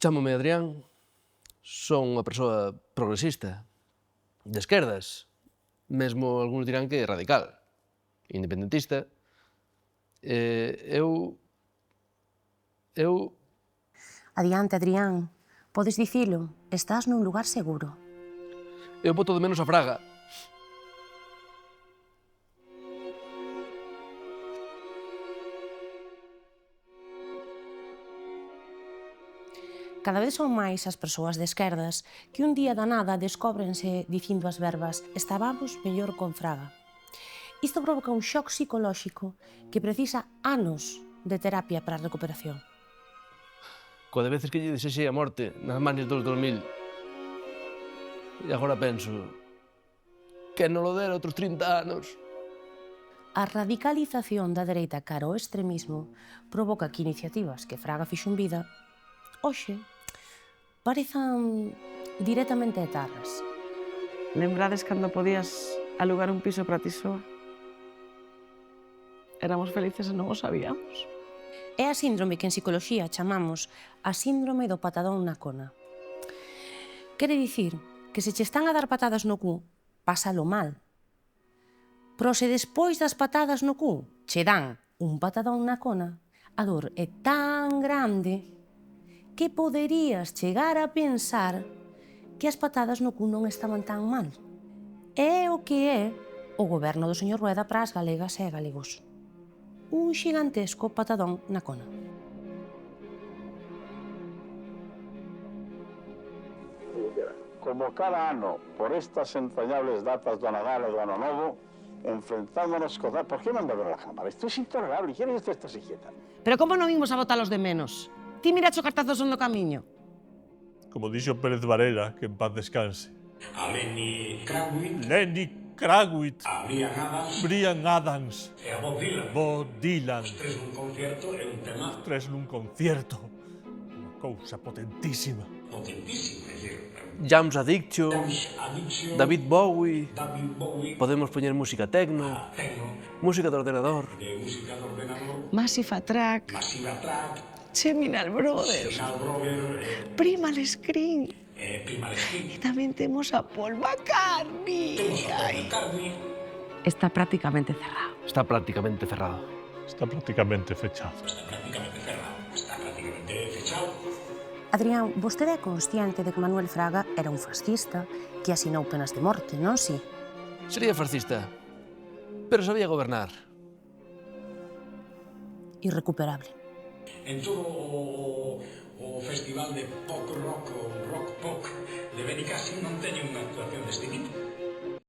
Chámome Adrián, son unha persoa progresista, de esquerdas, mesmo algúns dirán que radical, independentista. Eu... Adiante, Adrián. Podes dicilo, estás nun lugar seguro. Eu boto de menos a Fraga. Cada vez son máis as persoas de esquerdas que un día da nada descóbrense dicindo as verbas "estábamos mellor con Fraga". Isto provoca un shock psicolóxico que precisa anos de terapia para a recuperación. Coa de veces que lle desexei a morte nas manes dos 2000. E agora penso que non lo dera outros 30 anos. A radicalización da dereita cara ao extremismo provoca que iniciativas que Fraga fixo en vida hoxe parezan directamente etarras. Lembrades cando podías alugar un piso para ti soa? Éramos felices e non o sabíamos. É a síndrome que en psicoloxía chamamos a síndrome do patadón na cona. Quere dicir que se che están a dar patadas no cu, pásalo mal. Pero se despois das patadas no cu che dan un patadón na cona, a dor é tan grande que poderías chegar a pensar que as patadas no cu non estaban tan mal. É o que é o goberno do señor Rueda para as galegas e galegos. Un xigantesco patadón na cona. Como cada ano, por estas entrañables datas do Nadal e do Ano Novo, enfrentándonos con... ¿Por qué no han bebido la cámara? Esto es intolerable. ¿Quién es esta siquiera? Pero como non imos a botalos de menos? Ti miracho cartazos no camiño. Como dixo Pérez Varela, que en paz descanse. A Lenny Kravitz, Lenny Kravitz, a Brian Adams Brian Adams, e a Bob Dylan. Bob Dylan. Os tres nun concierto é un tema Tres nun concierto. Unha cousa potentísima. potentísimo. É dicir, James Addiction, Addiction, David Bowie, David Bowie, podemos poñer música tecno, techno, música de ordenador. de música de ordenador, Massive Attack, Massive Attack, Seminal Brothers, Signal Brother, Primal Screen. Primal Scream. E tamén temos a Paul McCartney. Temos a Paul McCartney. Está prácticamente cerrado. Está prácticamente cerrado. Está prácticamente fechado. Está prácticamente cerrado. Está prácticamente fechado. Adrián, vostede é consciente de que Manuel Fraga era un fascista que asinou penas de morte, non si? Sería fascista, pero sabía gobernar. Irrecuperable. En todo o festival de pop rock ou rock pop de Benicassim non teñen unha actuación deste tipo.